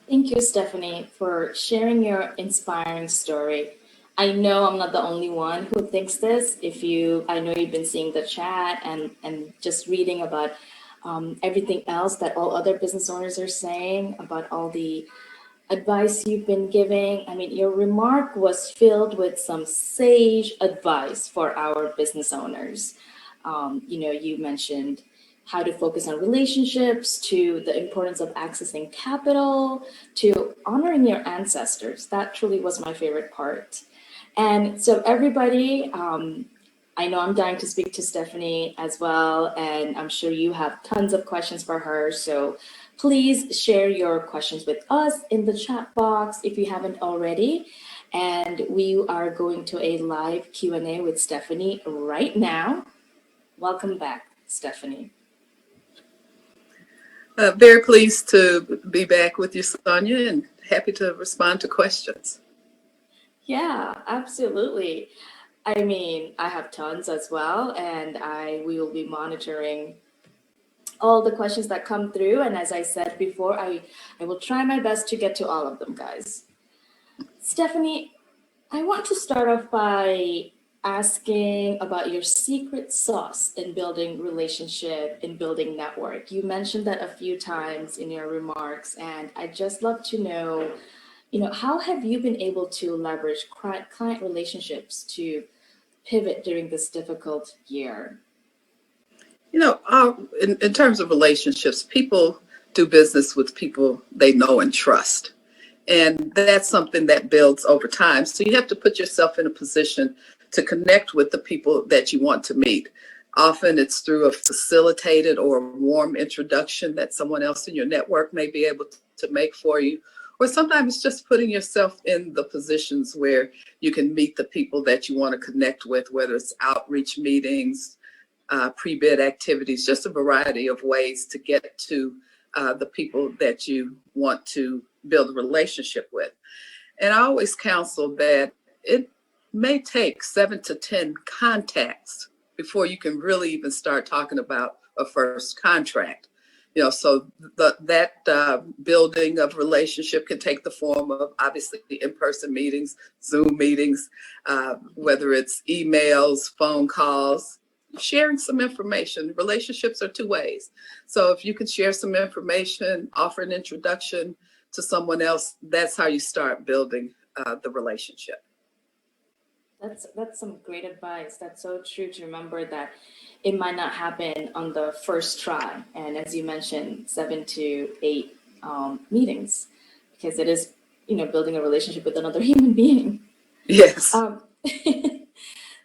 Thank you, Stephanie, for sharing your inspiring story. I know I'm not the only one who thinks this. I know you've been seeing the chat and just reading about everything else that all other business owners are saying about all the advice you've been giving. I mean, your remark was filled with some sage advice for our business owners. You mentioned how to focus on relationships, to the importance of accessing capital, to honoring your ancestors. That truly was my favorite part. And so, everybody, I know I'm dying to speak to Stephanie as well, and I'm sure you have tons of questions for her. So please share your questions with us in the chat box if you haven't already. And we are going to a live Q&A with Stephanie right now. Welcome back, Stephanie. Very pleased to be back with you, Sonia, and happy to respond to questions. Yeah, absolutely. I mean, I have tons as well, and we will be monitoring all the questions that come through. And as I said before, I will try my best to get to all of them, guys. Stephanie, I want to start off by asking about your secret sauce in building relationship, in building network. You mentioned that a few times in your remarks, and I'd just love to know, how have you been able to leverage client relationships to pivot during this difficult year? In terms of relationships, people do business with people they know and trust. And that's something that builds over time. So you have to put yourself in a position to connect with the people that you want to meet. Often it's through a facilitated or warm introduction that someone else in your network may be able to make for you. Or sometimes it's just putting yourself in the positions where you can meet the people that you want to connect with, whether it's outreach meetings, pre-bid activities, just a variety of ways to get to the people that you want to build a relationship with. And I always counsel that it may take 7 to 10 contacts before you can really even start talking about a first contract. So that building of relationship can take the form of obviously in-person meetings, Zoom meetings, whether it's emails, phone calls, sharing some information. Relationships are two ways. So if you can share some information, offer an introduction to someone else, that's how you start building the relationship. That's some great advice. That's so true to remember that it might not happen on the first try. And as you mentioned, 7 to 8 meetings, because it is, building a relationship with another human being. Yes.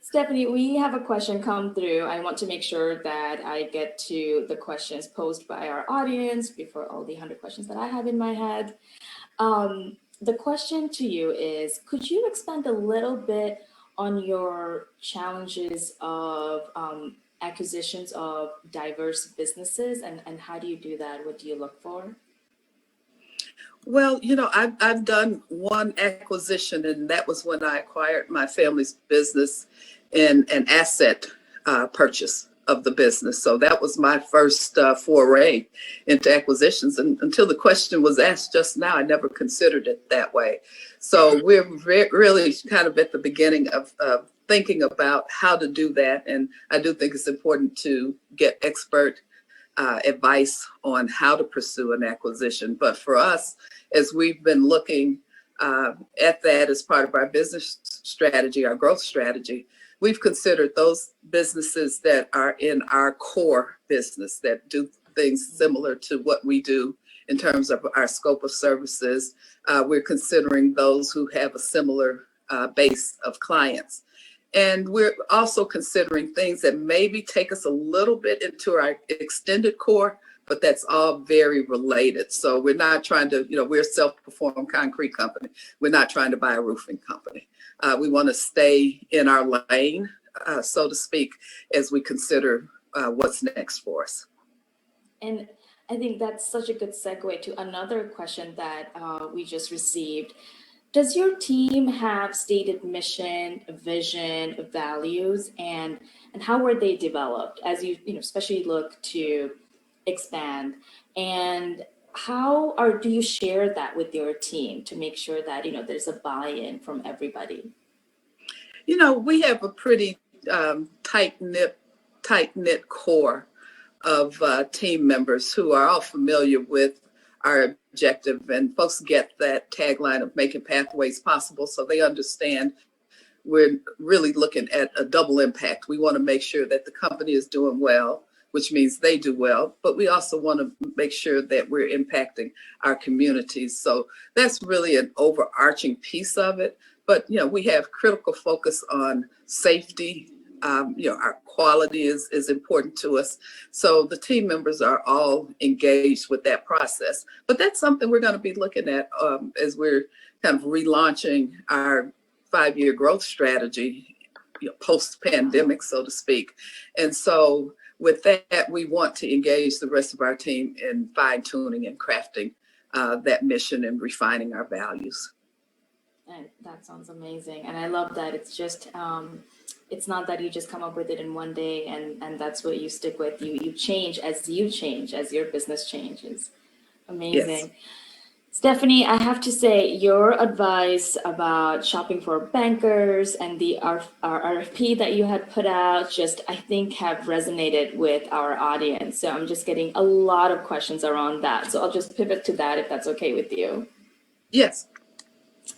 Stephanie, we have a question come through. I want to make sure that I get to the questions posed by our audience before all the 100 questions that I have in my head. The question to you is, could you expand a little bit on your challenges of acquisitions of diverse businesses, and how do you do that? What do you look for? Well, I've done one acquisition, and that was when I acquired my family's business in an asset purchase of the business. So that was my first foray into acquisitions. And until the question was asked just now, I never considered it that way. So we're really kind of at the beginning of thinking about how to do that. And I do think it's important to get expert advice on how to pursue an acquisition. But for us, as we've been looking at that as part of our business strategy, our growth strategy, we've considered those businesses that are in our core business, that do things similar to what we do in terms of our scope of services. We're considering those who have a similar base of clients. And we're also considering things that maybe take us a little bit into our extended core, but that's all very related. So we're not trying to, we're a self-perform concrete company. We're not trying to buy a roofing company. We want to stay in our lane, so to speak, as we consider what's next for us. And I think that's such a good segue to another question that we just received. Does your team have stated mission, vision, values, and how were they developed as you especially look to expand? And how or do you share that with your team to make sure that, there's a buy-in from everybody? We have a pretty tight knit core of team members who are all familiar with our objective, and folks get that tagline of making pathways possible, so they understand we're really looking at a double impact. We want to make sure that the company is doing well, which means they do well, but we also want to make sure that we're impacting our communities. So that's really an overarching piece of it. But, we have critical focus on safety. Our quality is important to us. So the team members are all engaged with that process. But that's something we're going to be looking at as we're kind of relaunching our 5-year growth strategy, post-pandemic, so to speak. And so with that, we want to engage the rest of our team in fine-tuning and crafting that mission and refining our values. And that sounds amazing. And I love that it's just, it's not that you just come up with it in one day and that's what you stick with. You change, as your business changes. Amazing. Yes. Stephanie, I have to say, your advice about shopping for bankers and the RFP that you had put out just, I think, have resonated with our audience. So I'm just getting a lot of questions around that. So I'll just pivot to that if that's okay with you. Yes.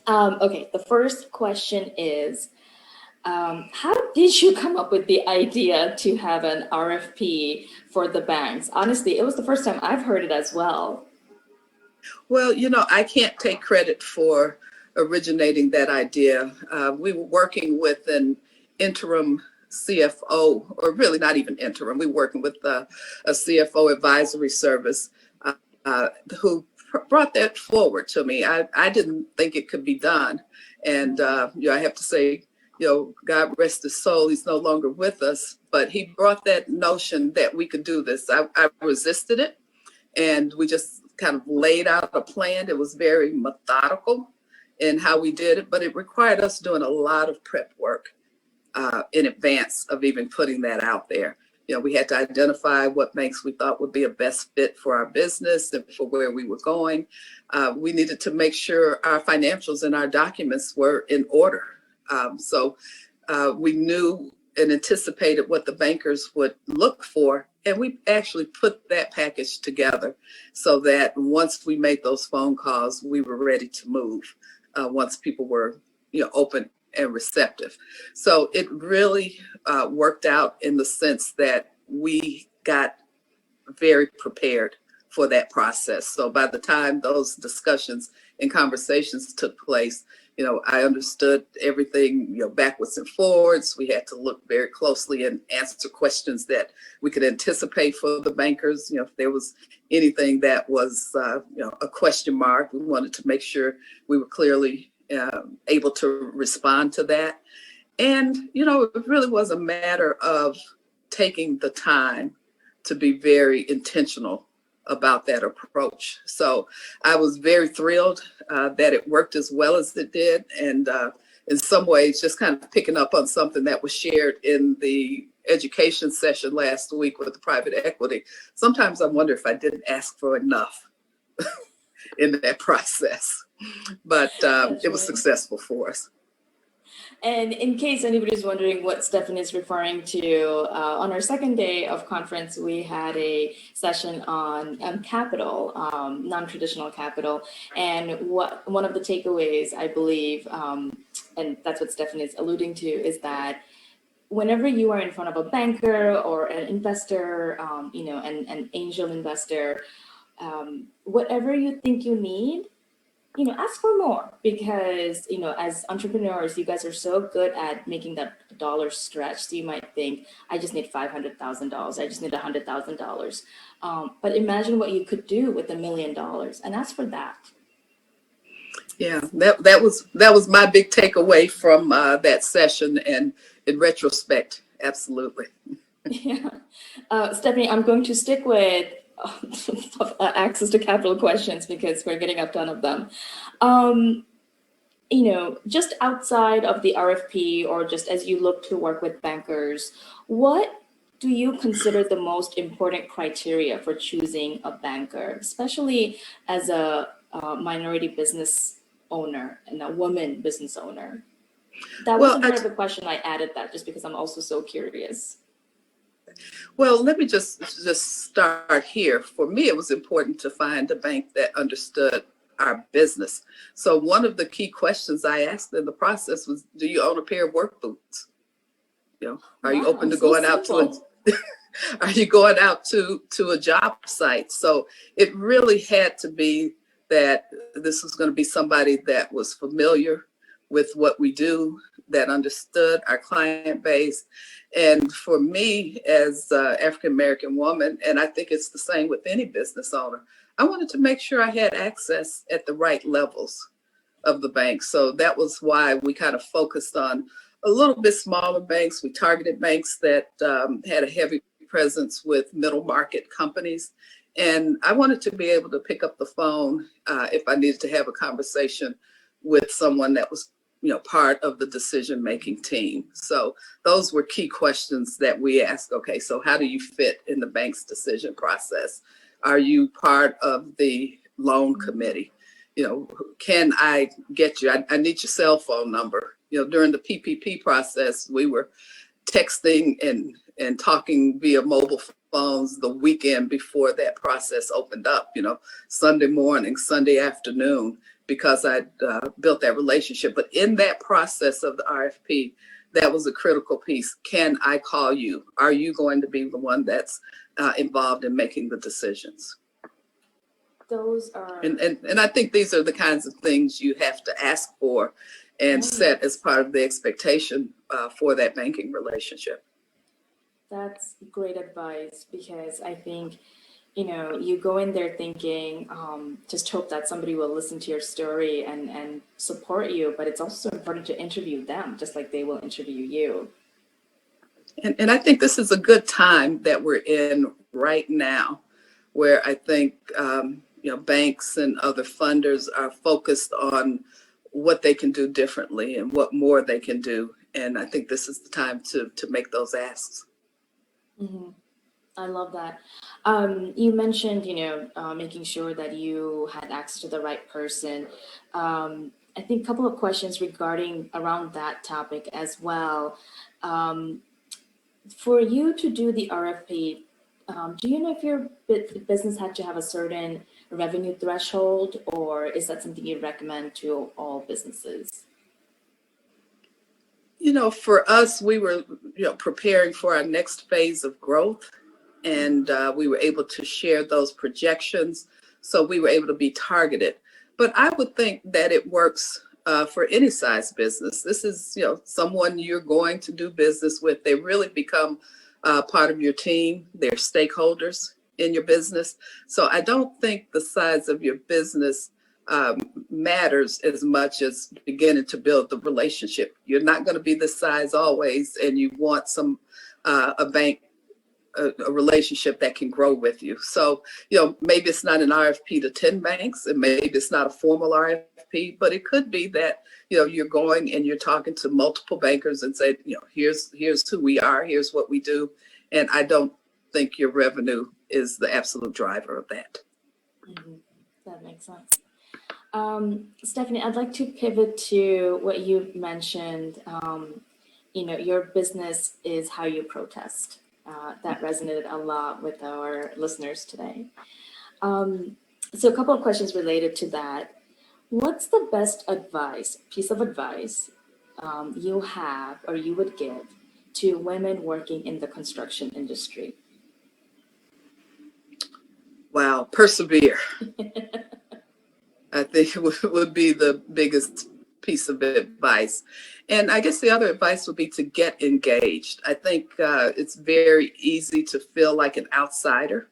Okay, the first question is, how did you come up with the idea to have an RFP for the banks? Honestly, it was the first time I've heard it as well. Well, I can't take credit for originating that idea. We were working with an interim CFO, or really not even interim. We were working with a CFO advisory service who brought that forward to me. I didn't think it could be done. And, I have to say, God rest his soul, he's no longer with us, but he brought that notion that we could do this. I resisted it, and we just kind of laid out a plan. It was very methodical in how we did it, but it required us doing a lot of prep work in advance of even putting that out there. We had to identify what banks we thought would be a best fit for our business and for where we were going. We needed to make sure our financials and our documents were in order. So we knew and anticipated what the bankers would look for. And we actually put that package together so that once we made those phone calls, we were ready to move once people were, open and receptive. So it really worked out in the sense that we got very prepared for that process. So by the time those discussions and conversations took place, I understood everything, backwards and forwards. We had to look very closely and answer questions that we could anticipate for the bankers. If there was anything that was, a question mark, we wanted to make sure we were clearly able to respond to that. And, it really was a matter of taking the time to be very intentional about that approach. So I was very thrilled that it worked as well as it did. And in some ways, just kind of picking up on something that was shared in the education session last week with the private equity. Sometimes I wonder if I didn't ask for enough in that process, but it was successful for us. And in case anybody's wondering what Stephanie is referring to, on our second day of conference, we had a session on capital, non-traditional capital. And one of the takeaways, I believe, and that's what Stephanie is alluding to, is that whenever you are in front of a banker or an investor, an angel investor, whatever you think you need, ask for more, because, as entrepreneurs, you guys are so good at making that dollar stretch. So you might think, I just need $500,000. I just need $100,000. But imagine what you could do with $1 million, and ask for that. Yeah, that was my big takeaway from that session. And in retrospect, absolutely. Yeah. Stephanie, I'm going to stick with access to capital questions because we're getting a ton of them. Just outside of the RFP, or just as you look to work with bankers, what do you consider the most important criteria for choosing a banker, especially as a minority business owner and a woman business owner? That Well, wasn't part of the question. I added that just because I'm also so curious. well, let me just start here. For me, it was important to find a bank that understood our business. So one of the key questions I asked in the process was, "Do you own a pair of work boots? You know, are you open Wow, to so going out to a simple. are you going out to a job site?" So it really had to be that this was going to be somebody that was familiar with what we do, that understood our client base. And for me, as an African American woman, and I think it's the same with any business owner, I wanted to make sure I had access at the right levels of the bank. So that was why we kind of focused on a little bit smaller banks. We targeted banks that had a heavy presence with middle market companies. And I wanted to be able to pick up the phone if I needed to have a conversation with someone that was, part of the decision-making team. So those were key questions that we asked. Okay, so how do you fit in the bank's decision process? Are you part of the loan committee? Can I get you? I need your cell phone number. During the PPP process, we were texting and talking via mobile phones the weekend before that process opened up, Sunday morning, Sunday afternoon, because I'd built that relationship. But in that process of the RFP, that was a critical piece. Can I call you? Are you going to be the one that's involved in making the decisions? Those are And I think these are the kinds of things you have to ask for and set as part of the expectation for that banking relationship. That's great advice, because I think, you go in there thinking, just hope that somebody will listen to your story and support you. But it's also important to interview them, just like they will interview you. And I think this is a good time that we're in right now, where I think banks and other funders are focused on what they can do differently and what more they can do. And I think this is the time to make those asks. Mm-hmm. I love that. You mentioned, making sure that you had access to the right person. I think a couple of questions regarding around that topic as well. For you to do the RFP, do you know if your business had to have a certain revenue threshold, or is that something you recommend to all businesses? For us, we were, preparing for our next phase of growth, and we were able to share those projections. So we were able to be targeted. But I would think that it works for any size business. This is, someone you're going to do business with. They really become part of your team. They're stakeholders in your business. So I don't think the size of your business matters as much as beginning to build the relationship. You're not going to be this size always, and you want a bank, a relationship that can grow with you. So, maybe it's not an RFP to 10 banks, and maybe it's not a formal RFP, but it could be that, you're going and you're talking to multiple bankers and say, here's who we are, here's what we do. And I don't think your revenue is the absolute driver of that. Mm-hmm. That makes sense. Stephanie, I'd like to pivot to what you mentioned. Your business is how you protest. That resonated a lot with our listeners today. So a couple of questions related to that. What's the best piece of advice you have or you would give to women working in the construction industry? Wow, persevere. I think would be the biggest piece of advice. And I guess the other advice would be to get engaged. I think it's very easy to feel like an outsider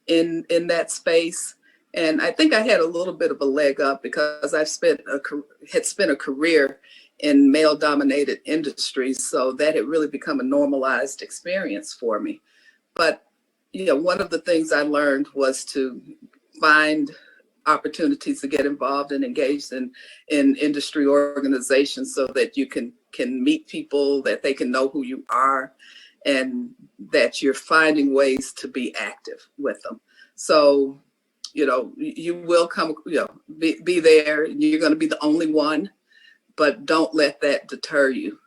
in that space. And I think I had a little bit of a leg up because had spent a career in male-dominated industries, so that had really become a normalized experience for me. But one of the things I learned was to find opportunities to get involved and engaged in industry organizations so that you can meet people, that they can know who you are, and that you're finding ways to be active with them. So, you will come, be there. You're going to be the only one, but don't let that deter you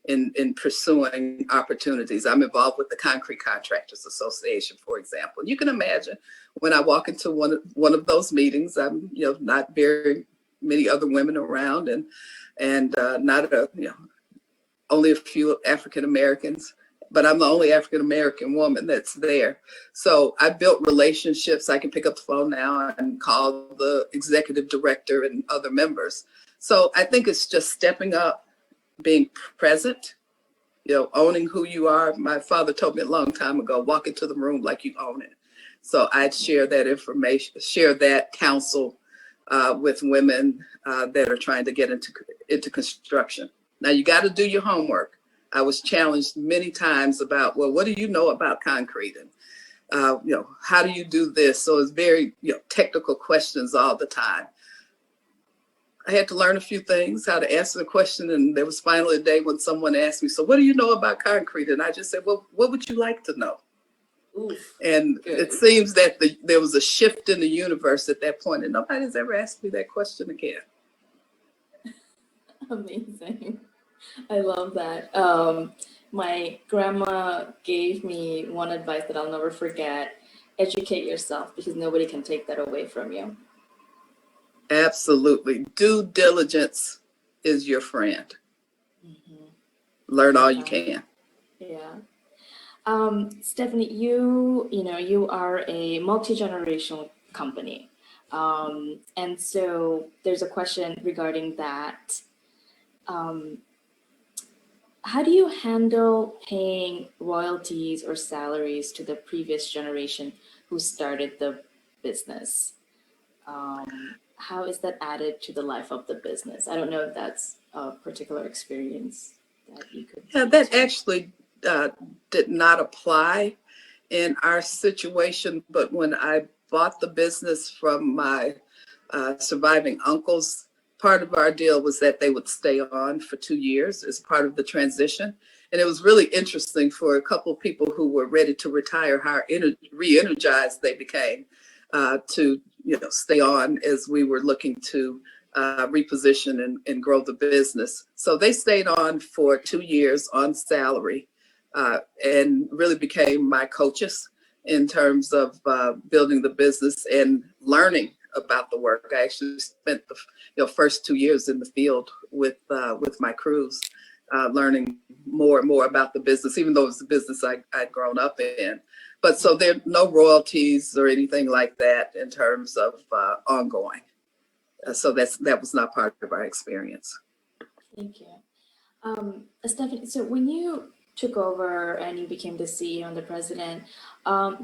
in pursuing opportunities. I'm involved with the Concrete Contractors Association, for example. You can imagine when I walk into one of those meetings, I'm, not very many other women around, and not only a few African Americans, but I'm the only African American woman that's there. So I built relationships. I can pick up the phone now and call the executive director and other members. So I think it's just stepping up, being present, owning who you are. My father told me a long time ago, walk into the room like you own it. So I'd share that information, share that counsel with women that are trying to get into construction. Now you got to do your homework. I was challenged many times about, well, what do you know about concrete? And, how do you do this? So it's very, technical questions all the time. I had to learn a few things, how to answer the question. And there was finally a day when someone asked me, so what do you know about concrete? And I just said, well, what would you like to know? Oof, and good. It seems that there was a shift in the universe at that point, and nobody's ever asked me that question again. Amazing. I love that. My grandma gave me one advice that I'll never forget: educate yourself, because nobody can take that away from you. Absolutely. Due diligence is your friend. Mm-hmm. Learn all you can. Yeah. Stephanie, you are a multi-generational company. And so there's a question regarding that. How do you handle paying royalties or salaries to the previous generation who started the business? How is that added to the life of the business? I don't know if that's a particular experience that you could. Yeah, that actually did not apply in our situation, but when I bought the business from my surviving uncles, part of our deal was that they would stay on for 2 years as part of the transition. And it was really interesting for a couple of people who were ready to retire, how re-energized they became to stay on as we were looking to reposition and grow the business. So they stayed on for 2 years on salary and really became my coaches in terms of building the business and learning about the work. I actually spent the first 2 years in the field with my crews, learning more and more about the business, even though it was the business I'd grown up in. But so there are no royalties or anything like that in terms of ongoing. So that was not part of our experience. Thank you. Stephanie, so when you took over and you became the CEO and the president,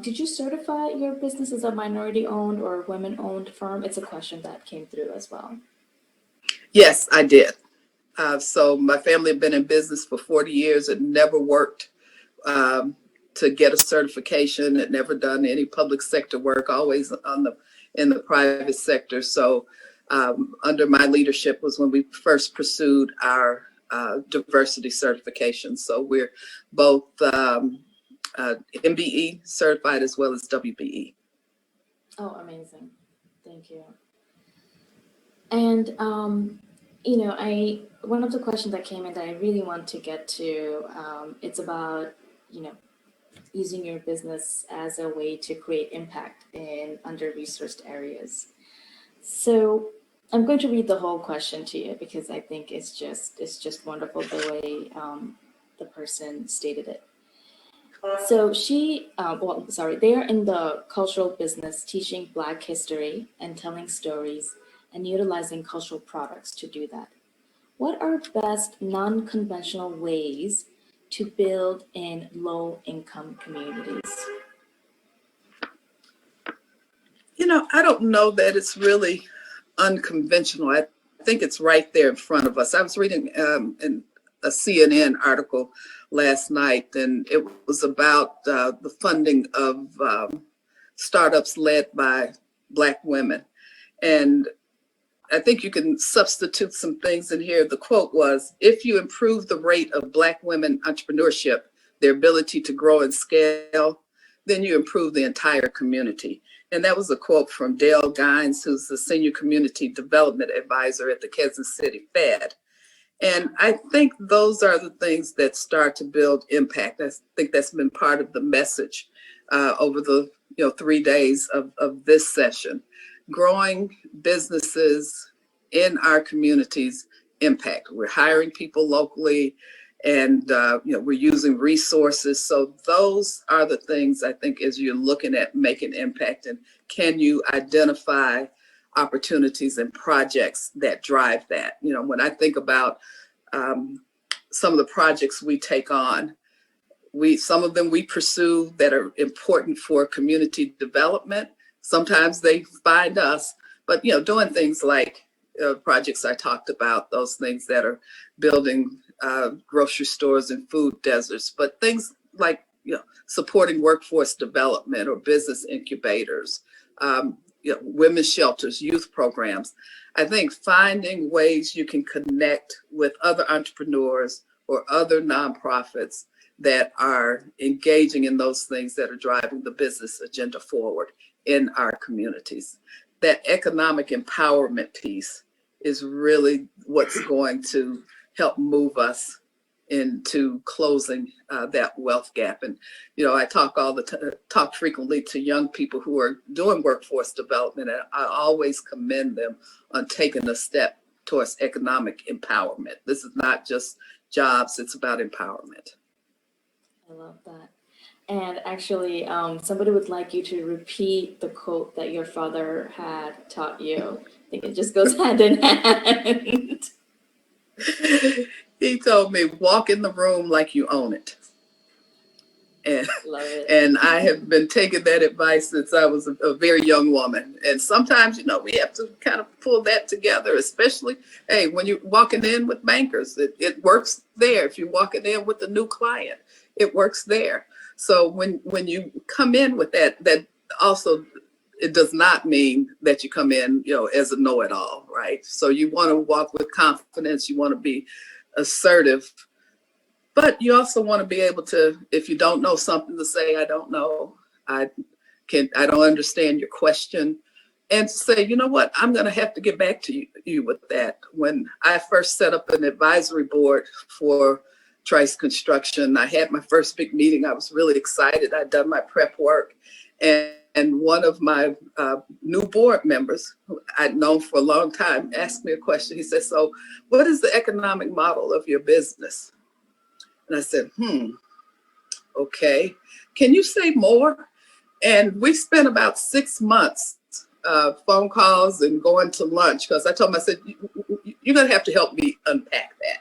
did you certify your business as a minority-owned or women-owned firm? It's a question that came through as well. Yes, I did. So my family had been in business for 40 years and never worked to get a certification. Had never done any public sector work, always in the private sector. So under my leadership was when we first pursued our diversity certification. So we're both MBE certified as well as WBE. Oh, amazing. Thank you. And, one of the questions that came in that I really want to get to, it's about, using your business as a way to create impact in under-resourced areas. So I'm going to read the whole question to you because I think it's just wonderful the way the person stated it. So they are in the cultural business, teaching Black history and telling stories and utilizing cultural products to do that. What are best non-conventional ways to build in low-income communities? I don't know that it's really unconventional. I think it's right there in front of us. I was reading a CNN article last night, and it was about the funding of startups led by Black women. And I think you can substitute some things in here. The quote was, if you improve the rate of Black women entrepreneurship, their ability to grow and scale, then you improve the entire community. And that was a quote from Dale Gines, who's the Senior Community Development Advisor at the Kansas City Fed. And I think those are the things that start to build impact. I think that's been part of the message over the 3 days of this session. Growing businesses in our communities impact. We're hiring people locally, and we're using resources. So those are the things I think as you're looking at making impact, and can you identify opportunities and projects that drive that? When I think about some of the projects we take on, some of them we pursue that are important for community development. Sometimes they find us, but doing things like projects I talked about, those things that are building grocery stores and food deserts, but things like supporting workforce development or business incubators, women's shelters, youth programs. I think finding ways you can connect with other entrepreneurs or other nonprofits that are engaging in those things that are driving the business agenda forward in our communities. That economic empowerment piece is really what's going to help move us into closing that wealth gap. And I talk frequently to young people who are doing workforce development, and I always commend them on taking a step towards economic empowerment. This is not just jobs, it's about empowerment. I love that. And actually, somebody would like you to repeat the quote that your father had taught you. I think it just goes hand in hand. He told me, walk in the room like you own it. And, love it. And I have been taking that advice since I was a very young woman. And sometimes, we have to kind of pull that together, especially, when you're walking in with bankers, it works there. If you're walking in with a new client, it works there. So when you come in with that also, it does not mean that you come in, as a know-it-all, right? So you want to walk with confidence, you want to be assertive, but you also want to be able to, if you don't know something, to say, I don't know, I don't understand your question, and to say, you know what, I'm going to have to get back to you with that. When I first set up an advisory board for Trice Construction, I had my first big meeting. I was really excited. I'd done my prep work, and one of my new board members, who I'd known for a long time, asked me a question. He said, so what is the economic model of your business? And I said, okay, can you say more? And we spent about 6 months phone calls and going to lunch, because I told him, I said, you're going to have to help me unpack that.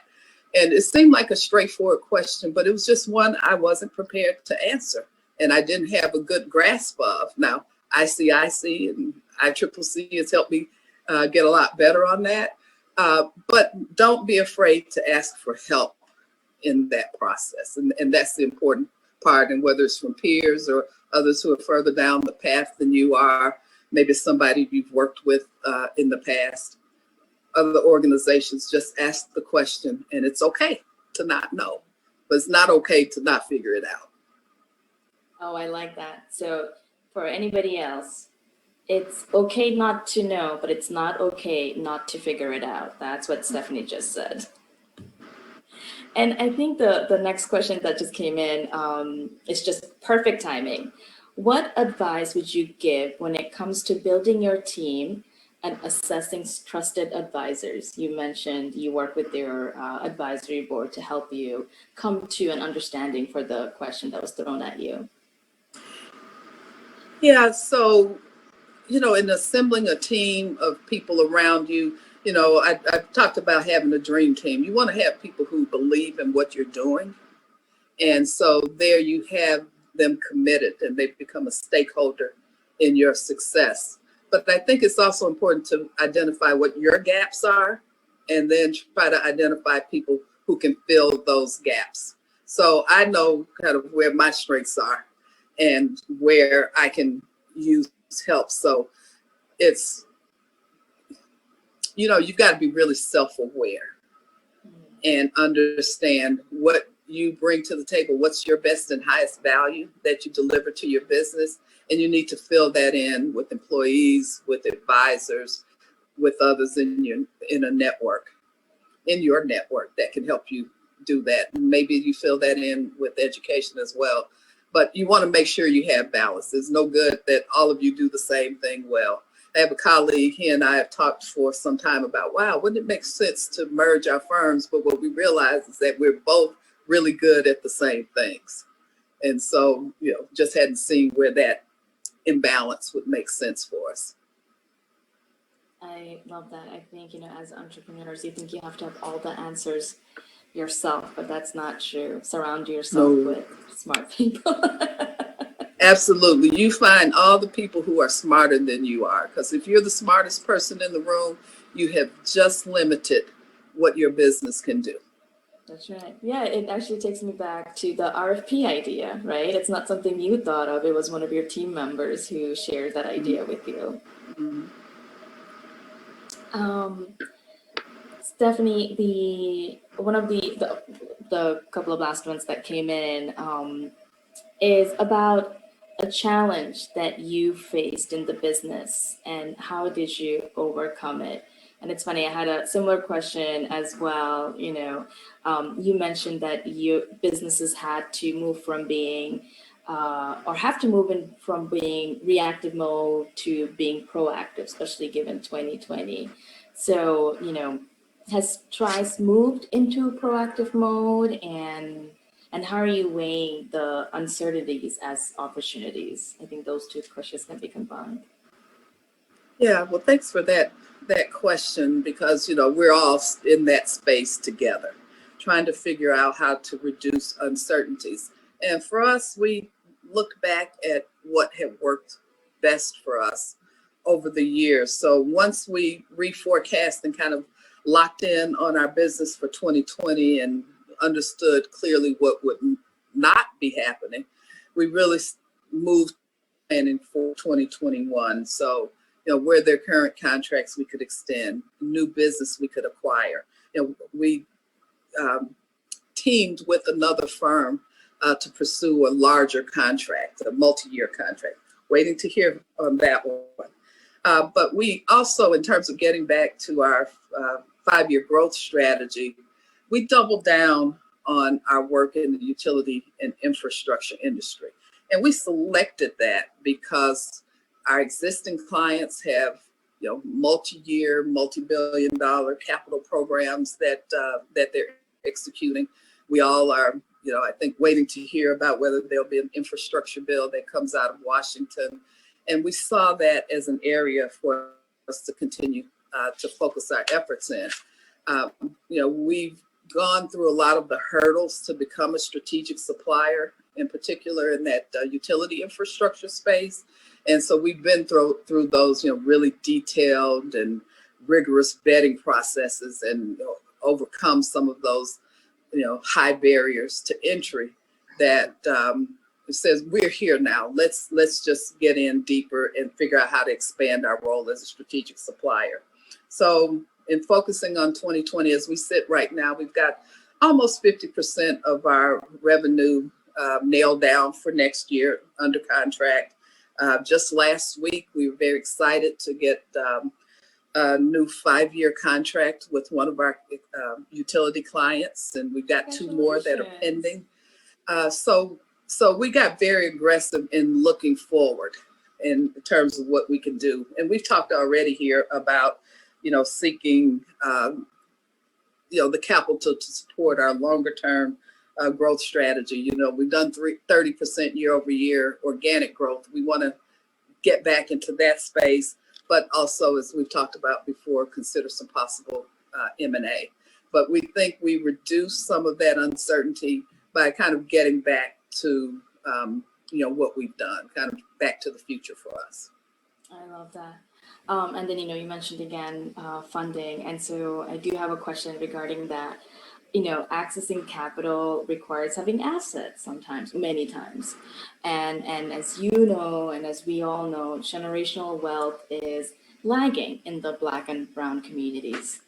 And it seemed like a straightforward question, but it was just one I wasn't prepared to answer, and I didn't have a good grasp of. Now, ICIC and ICCC has helped me get a lot better on that. But don't be afraid to ask for help in that process. And that's the important part. And whether it's from peers or others who are further down the path than you are, maybe somebody you've worked with in the past, other organizations, just ask the question. And it's okay to not know, but it's not okay to not figure it out. Oh, I like that. So for anybody else, it's okay not to know, but it's not okay not to figure it out. That's what Stephanie just said. And I think the next question that just came in is just perfect timing. What advice would you give when it comes to building your team and assessing trusted advisors? You mentioned you work with your advisory board to help you come to an understanding for the question that was thrown at you. Yeah, so, in assembling a team of people around you, I've talked about having a dream team. You want to have people who believe in what you're doing. And so there you have them committed and they become a stakeholder in your success. But I think it's also important to identify what your gaps are and then try to identify people who can fill those gaps. So I know kind of where my strengths are and where I can use help. So it's, you've got to be really self-aware and understand what you bring to the table, what's your best and highest value that you deliver to your business. And you need to fill that in with employees, with advisors, with others in your network that can help you do that. And maybe you fill that in with education as well. But you want to make sure you have balance. It's no good that all of you do the same thing well. I have a colleague, he and I have talked for some time about, wow, wouldn't it make sense to merge our firms? But what we realize is that we're both really good at the same things. And so, just hadn't seen where that imbalance would make sense for us. I love that. I think, as entrepreneurs, you think you have to have all the answers yourself, but that's not true. Surround yourself with smart people. Absolutely. You find all the people who are smarter than you are, because if you're the smartest person in the room, you have just limited what your business can do. That's right. Yeah, it actually takes me back to the RFP idea, right? It's not something you thought of. It was one of your team members who shared that idea with you. Mm-hmm. Stephanie, one of the couple of last ones that came in is about a challenge that you faced in the business and how did you overcome it? And it's funny, I had a similar question as well. You mentioned that your businesses had to move from being or have to move in from being reactive mode to being proactive, especially given 2020. So, has Trice moved into proactive mode, and how are you weighing the uncertainties as opportunities? I think those two questions can be combined. Yeah, well, thanks for that question, because we're all in that space together, trying to figure out how to reduce uncertainties. And for us, we look back at what had worked best for us over the years. So once we reforecast and kind of locked in on our business for 2020 and understood clearly what would not be happening, we really moved planning for 2021. So, where there are current contracts we could extend, new business we could acquire. We teamed with another firm to pursue a larger contract, a multi-year contract, waiting to hear on that one. But we also, in terms of getting back to our 5-year growth strategy, we doubled down on our work in the utility and infrastructure industry. And we selected that because our existing clients have, multi-year, multi-billion-dollar capital programs that they're executing. We all are, I think, waiting to hear about whether there'll be an infrastructure bill that comes out of Washington. And we saw that as an area for us to continue to focus our efforts in. We've gone through a lot of the hurdles to become a strategic supplier, in particular in that utility infrastructure space. And so we've been through those, really detailed and rigorous vetting processes and overcome some of those, high barriers to entry that it says we're here now. Let's just get in deeper and figure out how to expand our role as a strategic supplier. So in focusing on 2020, as we sit right now, we've got almost 50% of our revenue nailed down for next year under contract. Just last week, we were very excited to get a new 5-year contract with one of our utility clients, and we've got 2 more that are pending. So we got very aggressive in looking forward in terms of what we can do. And we've talked already here about, seeking, the capital to support our longer term growth strategy. We've done 30% year over year organic growth. We want to get back into that space, but also, as we've talked about before, consider some possible M&A. But we think we reduce some of that uncertainty by kind of getting back to, what we've done, kind of back to the future for us. I love that. And then, you mentioned again funding. And so I do have a question regarding that. Accessing capital requires having assets sometimes, many times. And as you know, and as we all know, generational wealth is lagging in the Black and brown communities.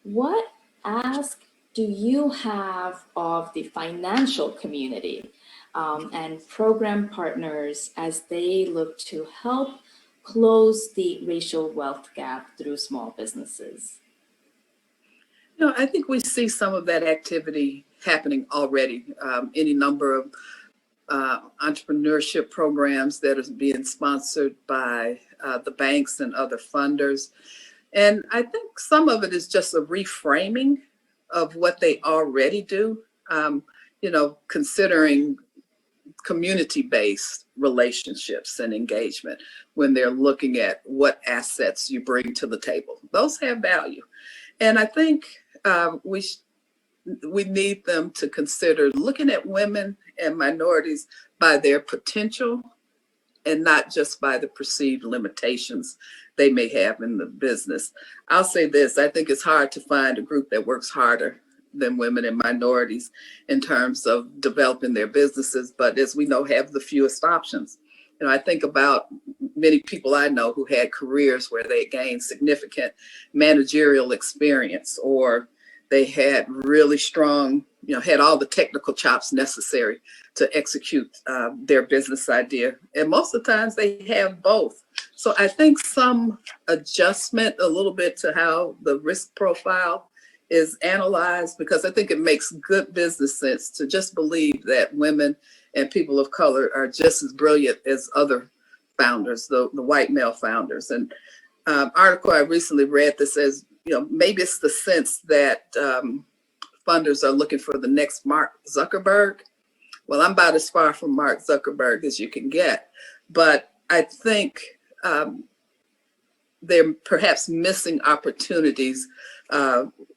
What ask do you have of the financial community and program partners as they look to help close the racial wealth gap through small businesses? I think we see some of that activity happening already. Any number of entrepreneurship programs that are being sponsored by the banks and other funders. And I think some of it is just a reframing of what they already do, considering community-based relationships and engagement when they're looking at what assets you bring to the table. Those have value. And I think we need them to consider looking at women and minorities by their potential and not just by the perceived limitations they may have in the business. I'll say this, I think it's hard to find a group that works harder than women and minorities in terms of developing their businesses, but as we know, have the fewest options. I think about many people I know who had careers where they gained significant managerial experience, or they had really strong, had all the technical chops necessary to execute their business idea. And most of the times they have both. So I think some adjustment a little bit to how the risk profile is analyzed, because I think it makes good business sense to just believe that women and people of color are just as brilliant as other founders, the white male founders. And article I recently read that says, maybe it's the sense that funders are looking for the next Mark Zuckerberg. Well, I'm about as far from Mark Zuckerberg as you can get, but I think they're perhaps missing opportunities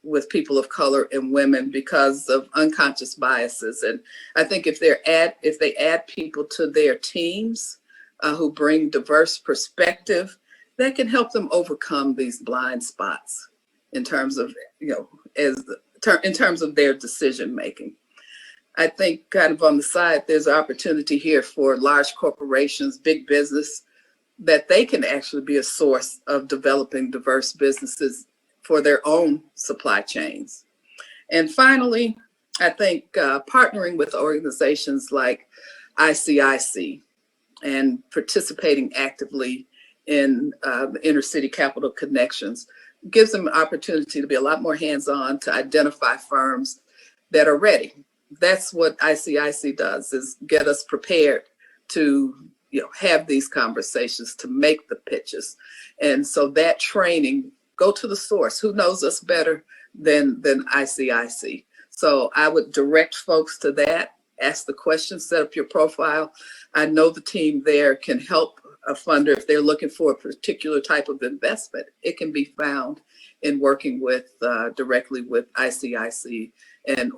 with people of color and women because of unconscious biases. And I think if they add people to their teams who bring diverse perspective, that can help them overcome these blind spots in terms of, in terms of their decision making. I think kind of on the side, there's an opportunity here for large corporations, big business, that they can actually be a source of developing diverse businesses for their own supply chains. And finally, I think partnering with organizations like ICIC and participating actively in the inner city capital connections gives them an opportunity to be a lot more hands-on, to identify firms that are ready. That's what ICIC does, is get us prepared to have these conversations, to make the pitches. And so that training, go to the source. Who knows us better than ICIC? So I would direct folks to that, ask the questions, set up your profile. I know the team there can help a funder if they're looking for a particular type of investment. It can be found in working with directly with ICIC and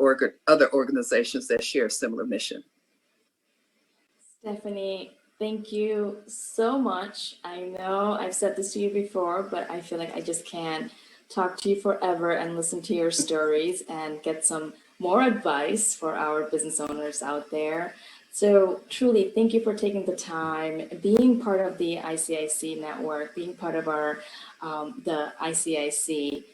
other organizations that share a similar mission. Stephanie, thank you so much. I know I've said this to you before, but I feel like I just can't talk to you forever and listen to your stories and get some more advice for our business owners out there. So truly, thank you for taking the time, being part of the ICIC network, being part of our the ICIC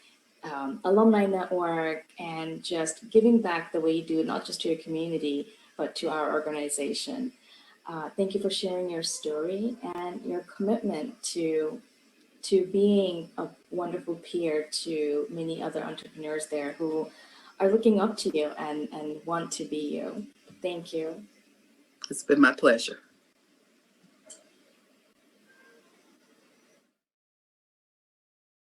alumni network, and just giving back the way you do, not just to your community, but to our organization. Thank you for sharing your story and your commitment to being a wonderful peer to many other entrepreneurs there who are looking up to you and want to be you. Thank you. It's been my pleasure.